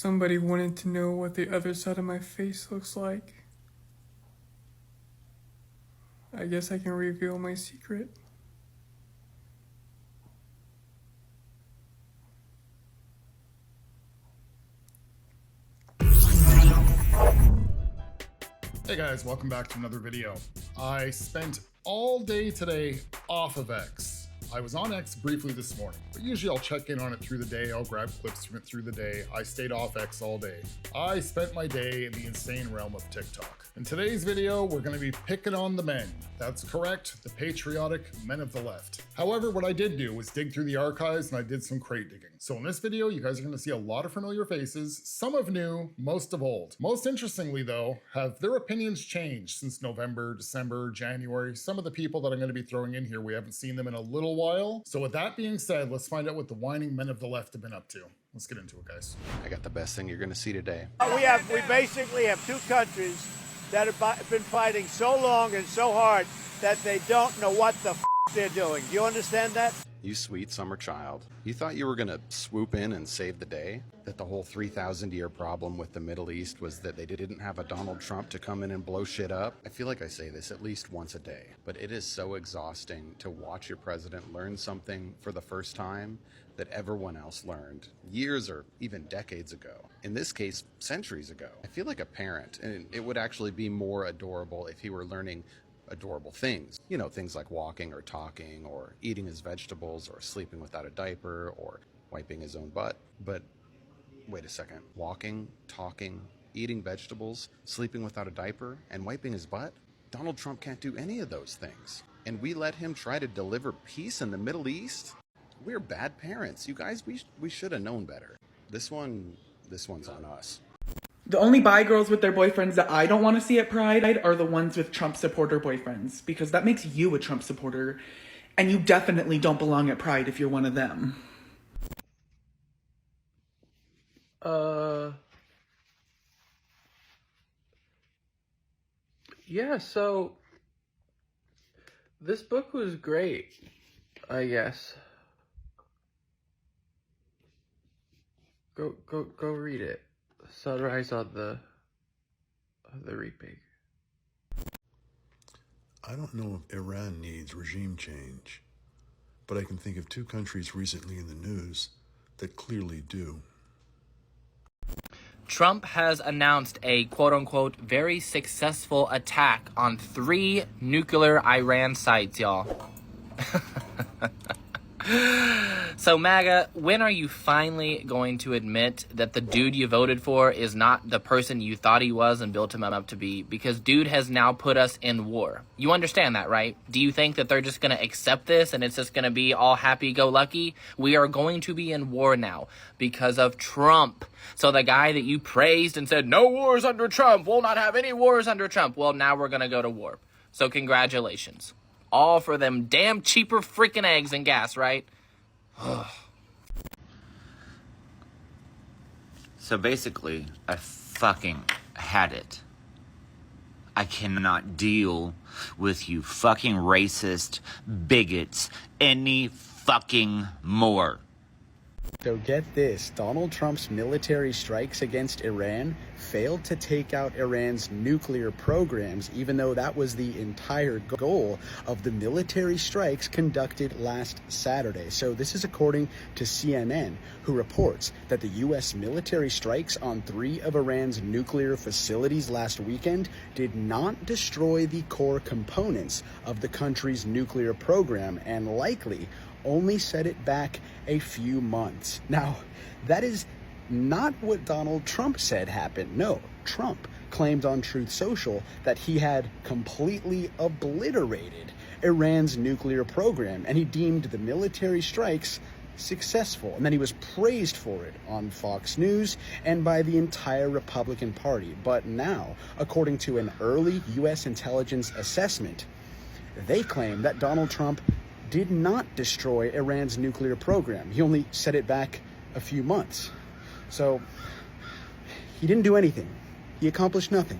Somebody wanted to know what the other side of my face looks like. I guess I can reveal my secret. Hey guys, welcome back to another video. I spent all day today off of X. I was on X briefly this morning, but usually I'll check in on it through the day. I'll grab clips from it through the day. I stayed off X all day. I spent my day in the insane realm of TikTok. In today's video, we're going to be picking on the men. That's correct, the patriotic men of the left. However, what I did do was dig through the archives and I did some crate digging. So in this video, you guys are going to see a lot of familiar faces, some of new, most of old. Most interestingly though, have their opinions changed since November, December, January? Some of the people that I'm going to be throwing in here, we haven't seen them in a little while. So with that being said, let's find out what the whining men of the left have been up to. Let's get into it, guys. I got the best thing you're going to see today. We basically have two countries that have been fighting so long and so hard that they don't know what the f they're doing. Do you understand that? You sweet summer child. You thought you were going to swoop in and save the day? That the whole 3,000-year problem with the Middle East was that they didn't have a Donald Trump to come in and blow shit up? I feel like I say this at least once a day, but it is so exhausting to watch your president learn something for the first time that everyone else learned years or even decades ago. In this case, centuries ago. I feel like a parent, and it would actually be more adorable if he were learning adorable things. You know, things like walking or talking or eating his vegetables or sleeping without a diaper or wiping his own butt. But wait a second, walking, talking, eating vegetables, sleeping without a diaper, and wiping his butt? Donald Trump can't do any of those things. And we let him try to deliver peace in the Middle East? We're bad parents. You guys, we should have known better. This one's on us. The only bi girls with their boyfriends that I don't want to see at Pride are the ones with Trump supporter boyfriends, because that makes you a Trump supporter, and you definitely don't belong at Pride if you're one of them. Yeah, so this book was great, I guess. Go read it. Sunrise on the Reaping. I don't know if Iran needs regime change, but I can think of two countries recently in the news that clearly do. Trump has announced a quote-unquote very successful attack on 3 nuclear Iran sites, y'all. So MAGA, when are you finally going to admit that the dude you voted for is not the person you thought he was and built him up to be? Because dude has now put us in war. You understand that, right? Do you think that they're just going to accept this and it's just going to be all happy-go-lucky? We are going to be in war now because of Trump. So the guy that you praised and said, no wars under Trump, we'll not have any wars under Trump. Well, now we're going to go to war. So congratulations. All for them damn cheaper freaking eggs and gas, right? So basically, I fucking had it. I cannot deal with you fucking racist bigots any fucking more. So get this, Donald Trump's military strikes against Iran failed to take out Iran's nuclear programs, even though that was the entire goal of the military strikes conducted last Saturday. So this is according to CNN, who reports that the U.S. military strikes on 3 of Iran's nuclear facilities last weekend did not destroy the core components of the country's nuclear program and likely only set it back a few months. Now, that is not what Donald Trump said happened. No, Trump claimed on Truth Social that he had completely obliterated Iran's nuclear program, and he deemed the military strikes successful, and then he was praised for it on Fox News and by the entire Republican Party. But now, according to an early U.S. intelligence assessment, they claim that Donald Trump did not destroy Iran's nuclear program. He only set it back a few months. So he didn't do anything. He accomplished nothing.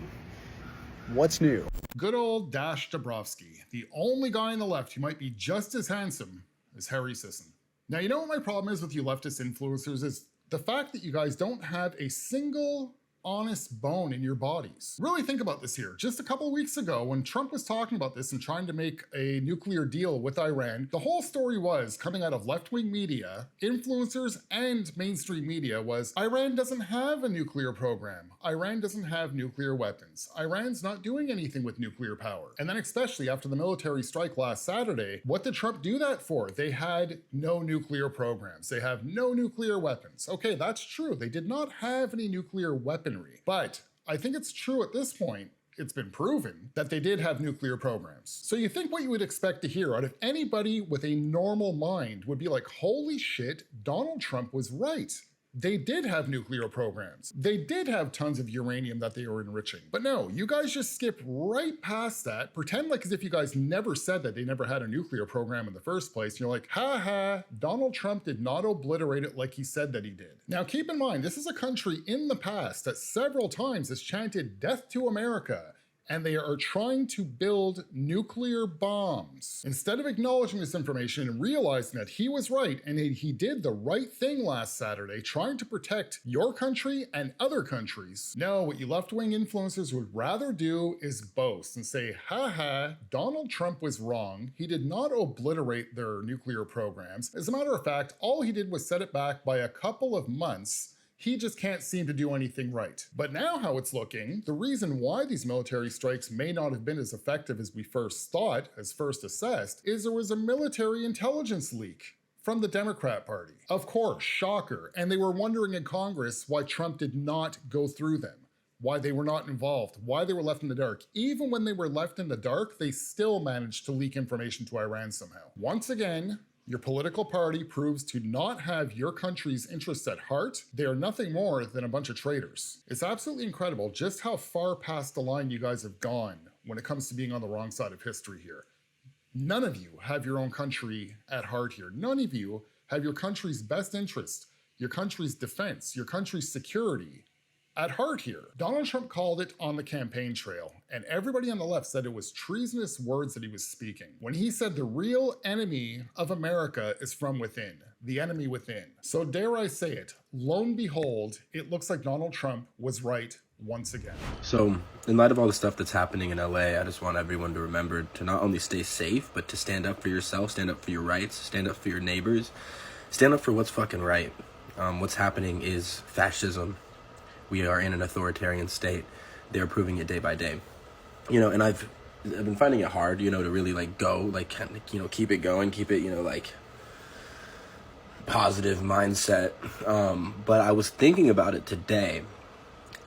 What's new? Good old Dash Dabrowski, the only guy on the left who might be just as handsome as Harry Sisson. Now, you know what my problem is with you leftist influencers is The fact that you guys don't have a single honest bone in your bodies. Really think about this here. Just a couple of weeks ago, when Trump was talking about this and trying to make a nuclear deal with Iran, the whole story was, coming out of left-wing media, influencers, and mainstream media, was Iran doesn't have a nuclear program. Iran doesn't have nuclear weapons. Iran's not doing anything with nuclear power. And then especially after the military strike last Saturday, what did Trump do that for? They had no nuclear programs. They have no nuclear weapons. Okay, that's true. They did not have any nuclear weaponry. But I think it's true at this point, it's been proven that they did have nuclear programs. So you think what you would expect to hear out of anybody with a normal mind would be like, holy shit, Donald Trump was right. They did have nuclear programs. They did have tons of uranium that they were enriching. But no, you guys just skip right past that, pretend like as if you guys never said that they never had a nuclear program in the first place. And you're like, ha ha, Donald Trump did not obliterate it like he said that he did. Now keep in mind, this is a country in the past that several times has chanted death to America, and they are trying to build nuclear bombs. Instead of acknowledging this information and realizing that he was right and he did the right thing last Saturday, trying to protect your country and other countries, no, what you left-wing influencers would rather do is boast and say, haha, Donald Trump was wrong. He did not obliterate their nuclear programs. As a matter of fact, all he did was set it back by a couple of months. He just can't seem to do anything right. But now how it's looking, the reason why these military strikes may not have been as effective as we first thought, as first assessed, is there was a military intelligence leak from the Democrat Party. Of course, shocker. And they were wondering in Congress why Trump did not go through them, why they were not involved, why they were left in the dark. Even when they were left in the dark, they still managed to leak information to Iran somehow. Once again, your political party proves to not have your country's interests at heart. They are nothing more than a bunch of traitors. It's absolutely incredible just how far past the line you guys have gone when it comes to being on the wrong side of history here. None of you have your own country at heart here. None of you have your country's best interest, your country's defense, your country's security at heart here. Donald Trump called it on the campaign trail, and everybody on the left said it was treasonous words that he was speaking. When he said the real enemy of America is from within, the enemy within. So dare I say it, lo and behold, it looks like Donald Trump was right once again. So, in light of all the stuff that's happening in LA, I just want everyone to remember to not only stay safe, but to stand up for yourself, stand up for your rights, stand up for your neighbors, stand up for what's fucking right. What's happening is fascism. We are in an authoritarian state. They're proving it day by day. You know, and I've been finding it hard, you know, to really like go, like, you know, keep it going, keep it, you know, like positive mindset. But I was thinking about it today,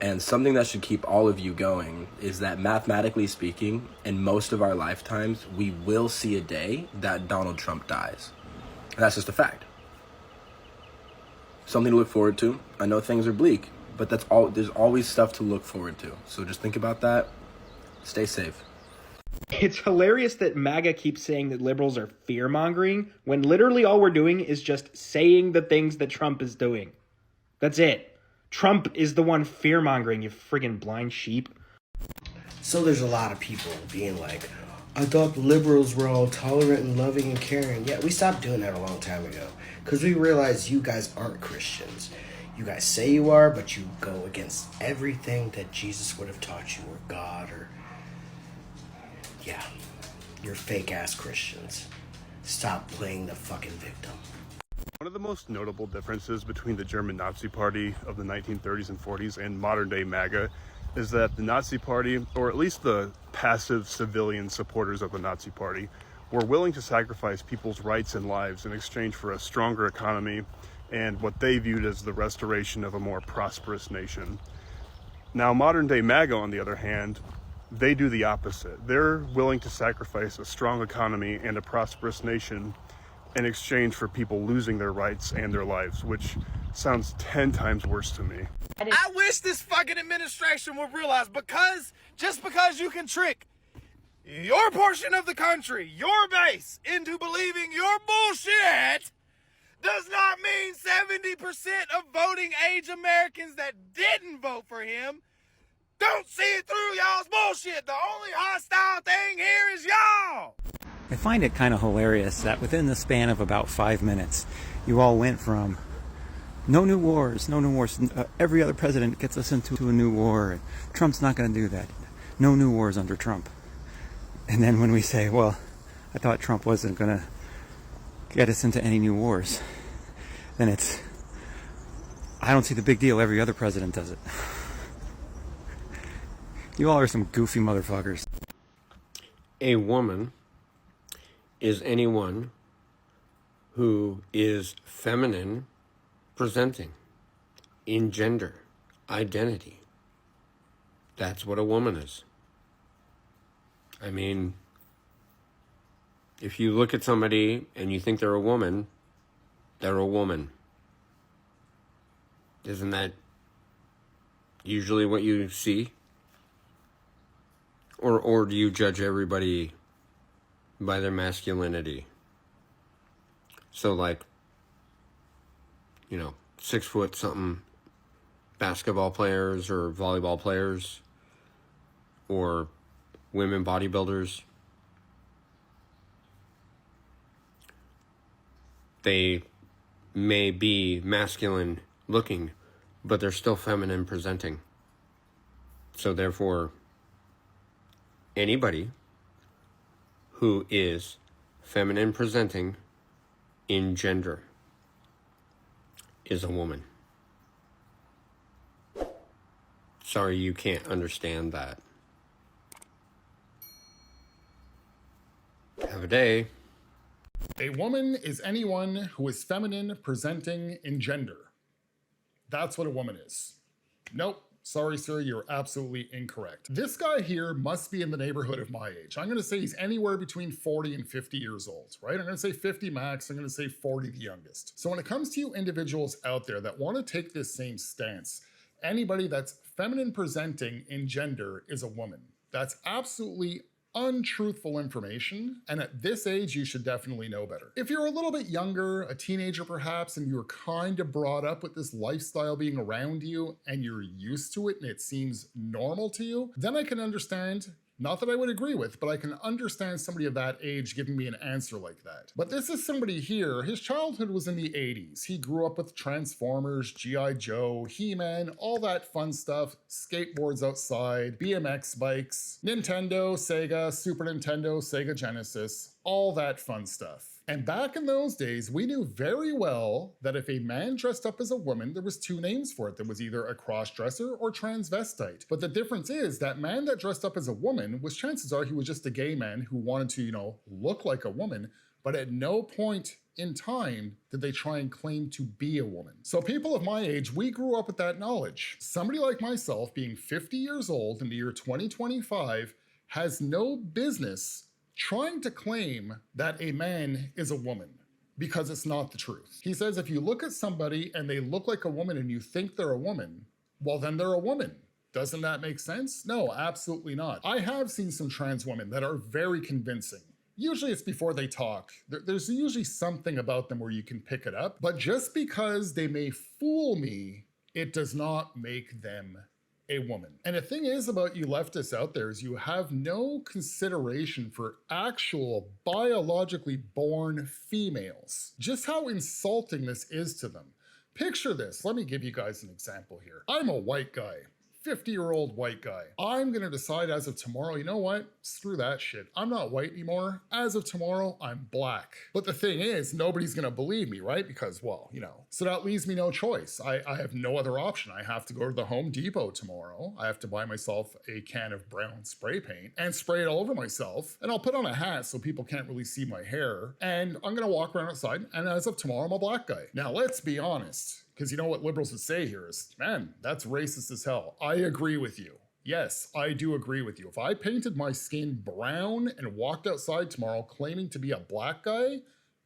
and something that should keep all of you going is that mathematically speaking, in most of our lifetimes, we will see a day that Donald Trump dies. And that's just a fact. Something to look forward to. I know things are bleak, but that's all. There's always stuff to look forward to. So just think about that. Stay safe. It's hilarious that MAGA keeps saying that liberals are fear-mongering when literally all we're doing is just saying the things that Trump is doing. That's it. Trump is the one fear-mongering, you friggin' blind sheep. So there's a lot of people being like, I thought the liberals were all tolerant and loving and caring. Yeah, we stopped doing that a long time ago because we realized you guys aren't Christians. You guys say you are, but you go against everything that Jesus would have taught you, or God, or... yeah, you're fake-ass Christians. Stop playing the fucking victim. One of the most notable differences between the German Nazi Party of the 1930s and 40s and modern-day MAGA is that the Nazi Party, or at least the passive civilian supporters of the Nazi Party, were willing to sacrifice people's rights and lives in exchange for a stronger economy and what they viewed as the restoration of a more prosperous nation. Now, modern-day MAGA, on the other hand, they do the opposite. They're willing to sacrifice a strong economy and a prosperous nation in exchange for people losing their rights and their lives, which sounds 10 times worse to me. I wish this fucking administration would realize just because you can trick your portion of the country, your base, into believing your bullshit does not mean 70% of voting age Americans that didn't vote for him don't see it through y'all's bullshit. The only hostile thing here is y'all. I find it kind of hilarious that within the span of about 5 minutes, you all went from No new wars, no new wars. Every other president gets us into a new war. Trump's not going to do that. No new wars under Trump. And then when we say, well, I thought Trump wasn't going to get us into any new wars, then it's, I don't see the big deal. Every other president does it. You all are some goofy motherfuckers. A woman is anyone who is feminine presenting in gender identity. That's what a woman is. I mean, if you look at somebody and you think they're a woman, they're a woman. Isn't that usually what you see? Or do you judge everybody by their masculinity? So like, 6 foot something basketball players or volleyball players or women bodybuilders, they may be masculine looking, but they're still feminine presenting. So therefore, anybody who is feminine presenting in gender is a woman. Sorry you can't understand that. Have a day. A woman is anyone who is feminine presenting in gender. That's what a woman is. Nope. Sorry, sir, you're absolutely incorrect. This guy here must be in the neighborhood of my age. I'm gonna say he's anywhere between 40 and 50 years old, right? I'm gonna say 50 max, I'm gonna say 40 the youngest. So when it comes to you individuals out there that wanna take this same stance, anybody that's feminine presenting in gender is a woman. That's absolutely untruthful information, and at this age you should definitely know better. If you're a little bit younger, a teenager perhaps, and you're kind of brought up with this lifestyle being around you and you're used to it and it seems normal to you, then I can understand, not that I would agree with, but I can understand somebody of that age giving me an answer like that. But this is somebody here, his childhood was in the 80s. He grew up with Transformers, G.I. Joe, He-Man, all that fun stuff, skateboards outside, BMX bikes, Nintendo, Sega, Super Nintendo, Sega Genesis, all that fun stuff. And back in those days, we knew very well that if a man dressed up as a woman, there was 2 names for it. There was either a cross-dresser or transvestite. But the difference is that man that dressed up as a woman was, chances are, he was just a gay man who wanted to, look like a woman, but at no point in time did they try and claim to be a woman. So people of my age, we grew up with that knowledge. Somebody like myself, being 50 years old in the year 2025, has no business trying to claim that a man is a woman, because it's not the truth. He says if you look at somebody and they look like a woman and you think they're a woman, well then they're a woman. Doesn't that make sense? No, absolutely not. I have seen some trans women that are very convincing. Usually it's before they talk. There's usually something about them where you can pick it up, but just because they may fool me, it does not make them a woman. And the thing is about you leftists out there is you have no consideration for actual biologically born females. Just how insulting this is to them. Picture this. Let me give you guys an example here. I'm a white guy. 50-year-old white guy. I'm gonna decide as of tomorrow, you know what? Screw that shit. I'm not white anymore. As of tomorrow, I'm black. But the thing is, nobody's gonna believe me, right? Because, well, so that leaves me no choice. I have no other option. I have to go to the Home Depot tomorrow. I have to buy myself a can of brown spray paint and spray it all over myself. And I'll put on a hat so people can't really see my hair. And I'm gonna walk around outside, and as of tomorrow, I'm a black guy. Now, let's be honest. Because you know what liberals would say here is, man, that's racist as hell. I agree with you. Yes, I do agree with you. If I painted my skin brown and walked outside tomorrow claiming to be a black guy,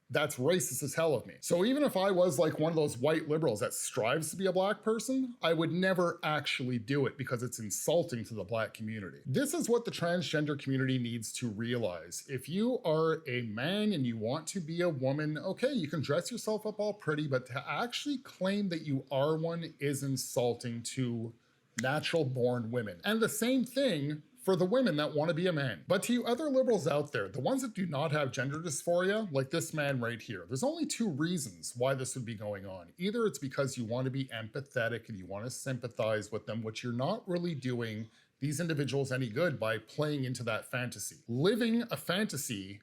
that's racist as hell of me. So even if I was like one of those white liberals that strives to be a black person, I would never actually do it because it's insulting to the black community. This is what the transgender community needs to realize. If you are a man and you want to be a woman, okay, you can dress yourself up all pretty, but to actually claim that you are one is insulting to natural born women. And the same thing for the women that want to be a man. But to you other liberals out there, the ones that do not have gender dysphoria, like this man right here, there's only two reasons why this would be going on. Either it's because you want to be empathetic and you want to sympathize with them, which you're not really doing these individuals any good by playing into that fantasy. Living a fantasy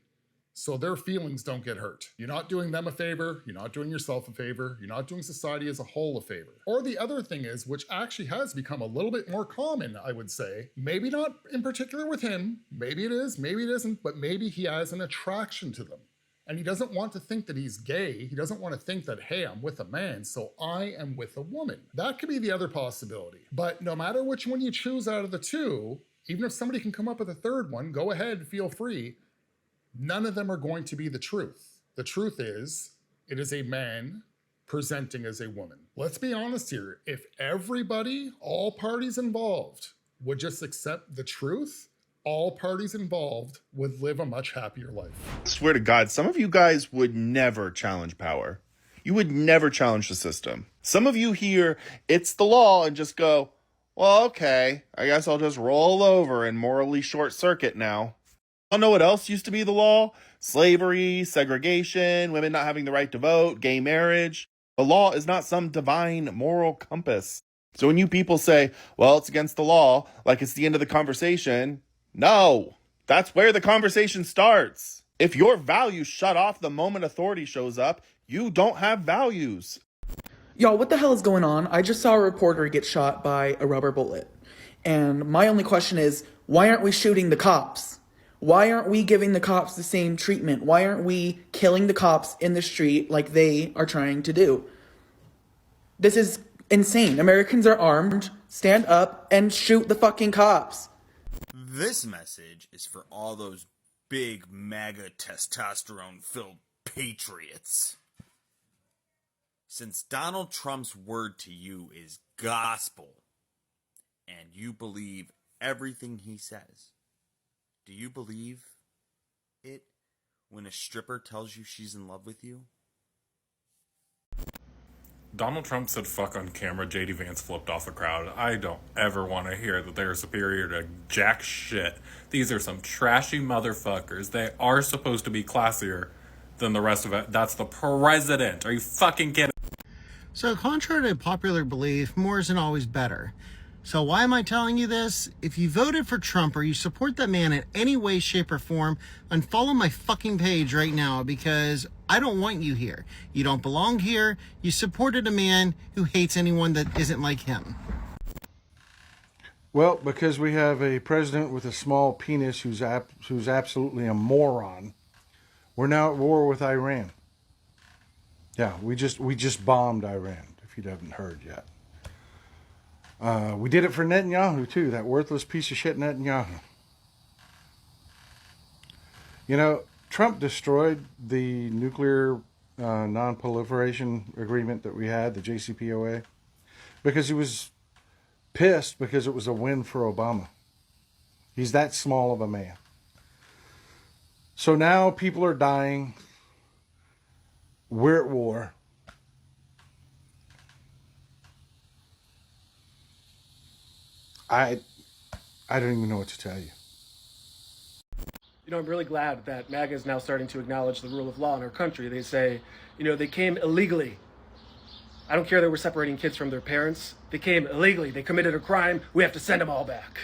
so their feelings don't get hurt. You're not doing them a favor, you're not doing yourself a favor, you're not doing society as a whole a favor. Or the other thing is, which actually has become a little bit more common, I would say, maybe not in particular with him, maybe it is, maybe it isn't, but maybe he has an attraction to them. And he doesn't want to think that he's gay. He doesn't want to think that, hey, I'm with a man, so I am with a woman. That could be the other possibility. But no matter which one you choose out of the two, even if somebody can come up with a third one, go ahead, feel free. None of them are going to be the truth. The truth is, it is a man presenting as a woman. Let's be honest here. If everybody, all parties involved, would just accept the truth, all parties involved would live a much happier life. I swear to God, some of you guys would never challenge power. You would never challenge the system. Some of you hear, it's the law, and just go, well, okay, I guess I'll just roll over and morally short circuit now. I don't know what else used to be the law. Slavery, segregation, women not having the right to vote, gay marriage. The law is not some divine moral compass. So when you people say, well, it's against the law, like it's the end of the conversation, no, that's where the conversation starts. If your values shut off the moment authority shows up, you don't have values. Y'all, what the hell is going on? I just saw a reporter get shot by a rubber bullet. And my only question is, why aren't we shooting the cops? Why aren't we giving the cops the same treatment? Why aren't we killing the cops in the street like they are trying to do? This is insane. Americans are armed. Stand up and shoot the fucking cops. This message is for all those big MAGA testosterone-filled patriots. Since Donald Trump's word to you is gospel, and you believe everything he says, do you believe it when a stripper tells you she's in love with you? Donald Trump said fuck on camera, JD Vance flipped off the crowd. I don't ever want to hear that they're superior to jack shit. These are some trashy motherfuckers. They are supposed to be classier than the rest of it. That's the president. Are you fucking kidding? So contrary to popular belief, more isn't always better. So why am I telling you this? If you voted for Trump or you support that man in any way, shape, or form, unfollow my fucking page right now because I don't want you here. You don't belong here. You supported a man who hates anyone that isn't like him. Well, because we have a president with a small penis who's absolutely a moron, we're now at war with Iran. Yeah, we just bombed Iran, if you haven't heard yet. We did it for Netanyahu, too, that worthless piece of shit Netanyahu. You know, Trump destroyed the nuclear non-proliferation agreement that we had, the JCPOA, because he was pissed because it was a win for Obama. He's that small of a man. So now people are dying. We're at war. I don't even know what to tell you. You know, I'm really glad that MAGA is now starting to acknowledge the rule of law in our country. They say, you know, they came illegally. I don't care that we're separating kids from their parents. They came illegally. They committed a crime. We have to send them all back.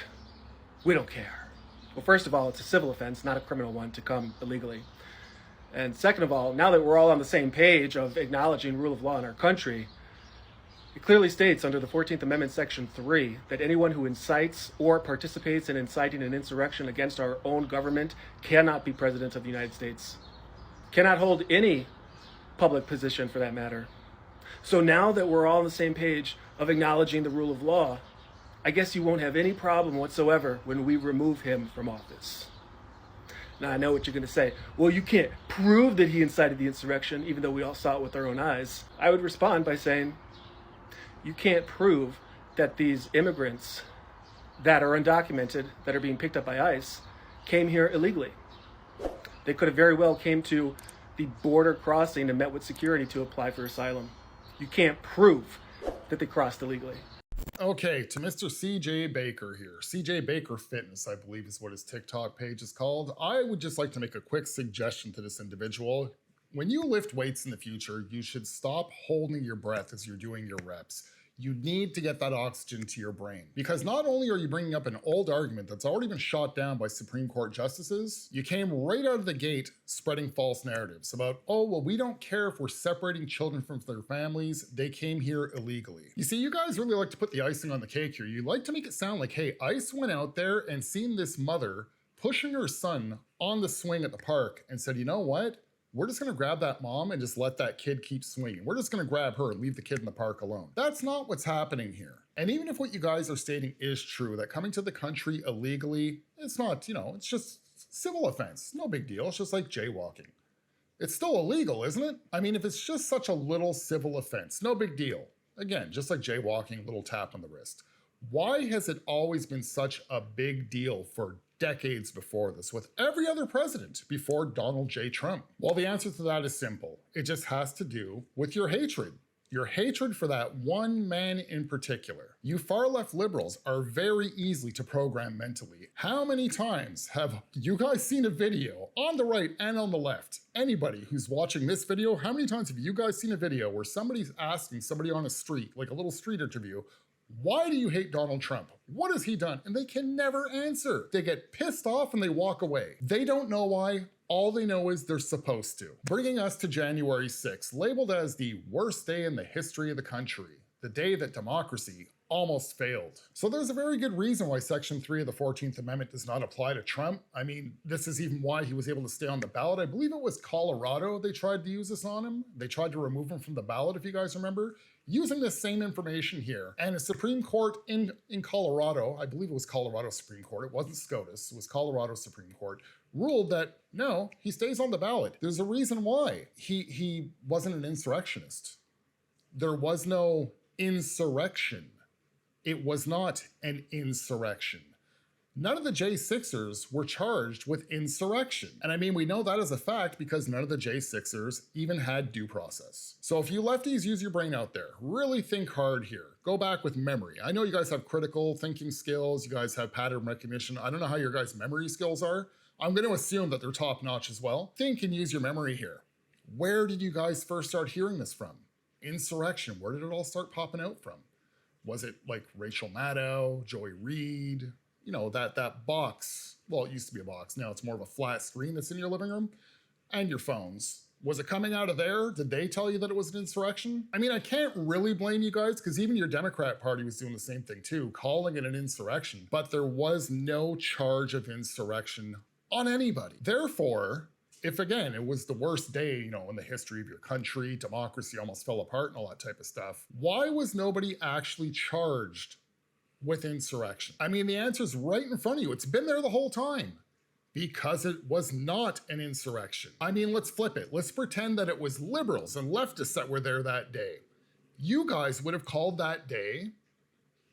We don't care. Well, first of all, it's a civil offense, not a criminal one, to come illegally. And second of all, now that we're all on the same page of acknowledging rule of law in our country, it clearly states under the 14th Amendment, Section 3, that anyone who incites or participates in inciting an insurrection against our own government cannot be President of the United States, cannot hold any public position for that matter. So now that we're all on the same page of acknowledging the rule of law, I guess you won't have any problem whatsoever when we remove him from office. Now, I know what you're going to say. Well, you can't prove that he incited the insurrection, even though we all saw it with our own eyes. I would respond by saying, you can't prove that these immigrants that are undocumented, that are being picked up by ICE, came here illegally. They could have very well came to the border crossing and met with security to apply for asylum. You can't prove that they crossed illegally. Okay, to Mr. CJ Baker here. CJ Baker Fitness, I believe is what his TikTok page is called. I would just like to make a quick suggestion to this individual. When you lift weights in the future, you should stop holding your breath as you're doing your reps. You need to get that oxygen to your brain. Because not only are you bringing up an old argument that's already been shot down by Supreme Court justices, you came right out of the gate spreading false narratives about, oh, well, we don't care if we're separating children from their families, they came here illegally. You see, you guys really like to put the icing on the cake here. You like to make it sound like, hey, ICE went out there and seen this mother pushing her son on the swing at the park and said, you know what? We're just gonna grab that mom and just let that kid keep swinging. We're just gonna grab her and leave the kid in the park alone. That's not what's happening here. And even if what you guys are stating is true, that coming to the country illegally, it's not, you know, it's just civil offense. No big deal, it's just like jaywalking. It's still illegal, isn't it? I mean, if it's just such a little civil offense, no big deal. Again, just like jaywalking, little tap on the wrist. Why has it always been such a big deal for decades before this, with every other president before Donald J. Trump? Well, the answer to that is simple. It just has to do with your hatred. Your hatred for that one man in particular. You far left liberals are very easy to program mentally. How many times have you guys seen a video on the right and on the left? Anybody who's watching this video, how many times have you guys seen a video where somebody's asking somebody on a street, like a little street interview, why do you hate Donald Trump? What has he done? And they can never answer. They get pissed off and they walk away. They don't know why. All they know is they're supposed to. Bringing us to January 6th, labeled as the worst day in the history of the country, the day that democracy almost failed. So there's a very good reason why Section 3 of the 14th Amendment does not apply to Trump. I mean, this is even why he was able to stay on the ballot. I believe it was Colorado they tried to use this on him. They tried to remove him from the ballot, if you guys remember, using the same information here. And a Supreme Court in Colorado, I believe it was Colorado Supreme Court, it wasn't SCOTUS, it was Colorado Supreme Court, ruled that no, he stays on the ballot. There's a reason why. He wasn't an insurrectionist. There was no insurrection. It was not an insurrection. None of the J6ers were charged with insurrection. And I mean, we know that as a fact because none of the J6ers even had due process. So if you lefties use your brain out there, really think hard here. Go back with memory. I know you guys have critical thinking skills, you guys have pattern recognition. I don't know how your guys' memory skills are. I'm going to assume that they're top notch as well. Think and use your memory here. Where did you guys first start hearing this from? Insurrection, where did it all start popping out from? Was it like Rachel Maddow, Joy Reid? You know, that box, well, it used to be a box, now it's more of a flat screen that's in your living room, and your phones. Was it coming out of there? Did they tell you that it was an insurrection? I mean, I can't really blame you guys because even your Democrat Party was doing the same thing too, calling it an insurrection, but there was no charge of insurrection on anybody. Therefore, if again, it was the worst day, you know, in the history of your country, democracy almost fell apart and all that type of stuff, why was nobody actually charged with insurrection? I mean, the answer's right in front of you. It's been there the whole time. Because it was not an insurrection. I mean, let's flip it. Let's pretend that it was liberals and leftists that were there that day. You guys would have called that day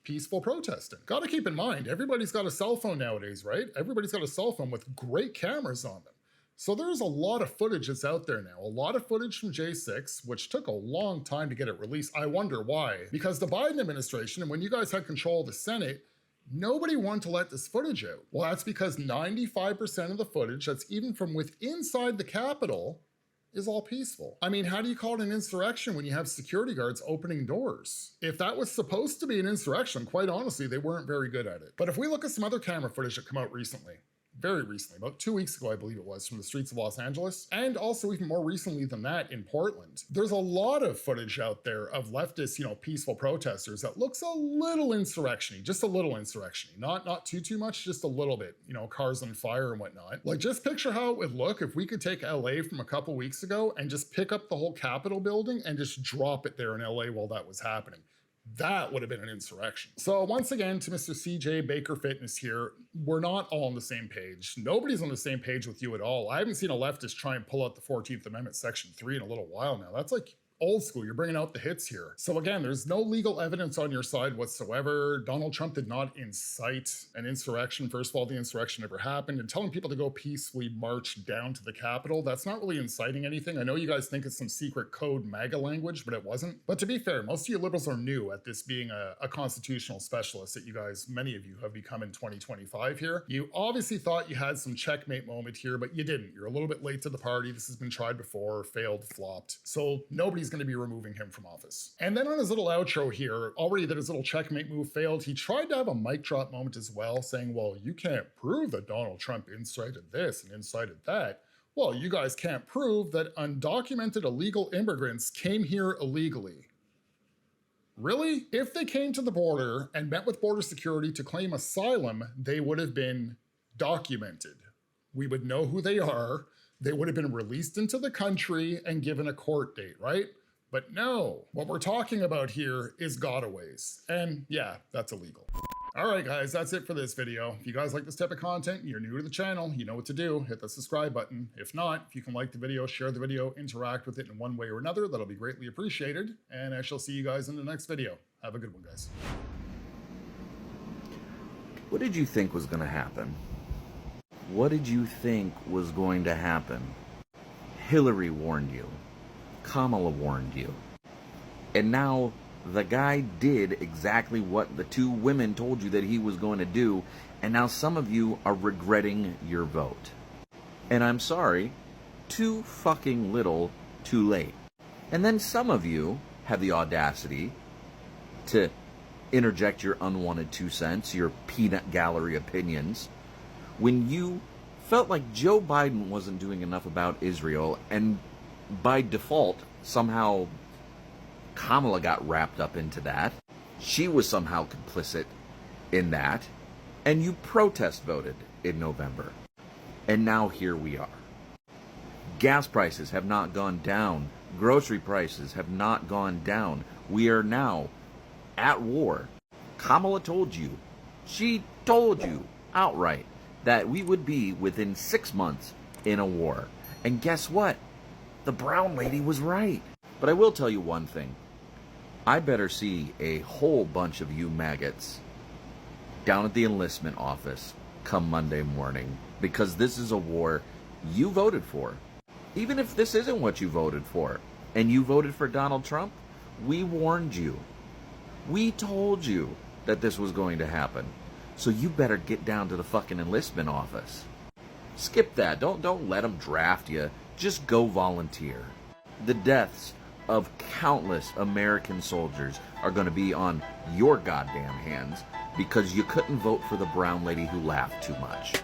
peaceful protesting. Gotta keep in mind, everybody's got a cell phone nowadays, right? Everybody's got a cell phone with great cameras on them. So there's a lot of footage that's out there now, a lot of footage from J6, which took a long time to get it released. I wonder why. Because the Biden administration, and when you guys had control of the Senate, nobody wanted to let this footage out. Well, that's because 95% of the footage that's even from inside the Capitol is all peaceful. I mean, how do you call it an insurrection when you have security guards opening doors? If that was supposed to be an insurrection, quite honestly, they weren't very good at it. But if we look at some other camera footage that come out recently, very recently, about 2 weeks ago, I believe it was, from the streets of Los Angeles, and also even more recently than that in Portland. There's a lot of footage out there of leftist, you know, peaceful protesters that looks a little insurrection-y, just a little insurrection-y, not too much, just a little bit, you know, cars on fire and whatnot. Like, just picture how it would look if we could take LA from a couple weeks ago and just pick up the whole Capitol building and just drop it there in LA while that was happening. That would have been an insurrection. So once again, to Mr. CJ Baker Fitness here, we're not all on the same page. Nobody's on the same page with you at all. I haven't seen a leftist try and pull out the 14th Amendment Section 3 in a little while now. That's like old school. You're bringing out the hits here. So again, there's no legal evidence on your side whatsoever. Donald Trump did not incite an insurrection. First of all, the insurrection never happened. And telling people to go peacefully march down to the Capitol, that's not really inciting anything. I know you guys think it's some secret code MAGA language, but it wasn't. But to be fair, most of you liberals are new at this being a constitutional specialist that you guys, many of you, have become in 2025 here. You obviously thought you had some checkmate moment here, but you didn't. You're a little bit late to the party. This has been tried before, failed, flopped. So nobody's going to be removing him from office. And then on his little outro here, already that his little checkmate move failed, he tried to have a mic drop moment as well, saying, well, you can't prove that Donald Trump incited this and incited that. Well, you guys can't prove that undocumented illegal immigrants came here illegally. Really? If they came to the border and met with border security to claim asylum, they would have been documented. We would know who they are. They would have been released into the country and given a court date, right? But no, what we're talking about here is gotaways. And yeah, that's illegal. All right, guys, that's it for this video. If you guys like this type of content, you're new to the channel, you know what to do. Hit the subscribe button. If not, if you can like the video, share the video, interact with it in one way or another, that'll be greatly appreciated. And I shall see you guys in the next video. Have a good one, guys. What did you think was going to happen? What did you think was going to happen? Hillary warned you. Kamala warned you. And now the guy did exactly what the two women told you that he was going to do, and now some of you are regretting your vote. And I'm sorry, too fucking little, too late. And then some of you have the audacity to interject your unwanted 2 cents, your peanut gallery opinions, when you felt like Joe Biden wasn't doing enough about Israel, and by default, somehow Kamala got wrapped up into that. She was somehow complicit in that. And you protest voted in November. And now here we are. Gas prices have not gone down. Grocery prices have not gone down. We are now at war. Kamala told you, she told you outright, that we would be within 6 months in a war. And guess what? The brown lady was right. But I will tell you one thing. I better see a whole bunch of you maggots down at the enlistment office come Monday morning, because this is a war you voted for. Even if this isn't what you voted for, and you voted for Donald Trump, we warned you. We told you that this was going to happen. So you better get down to the fucking enlistment office. Skip that. Don't let them draft you. Just go volunteer. The deaths of countless American soldiers are going to be on your goddamn hands because you couldn't vote for the brown lady who laughed too much.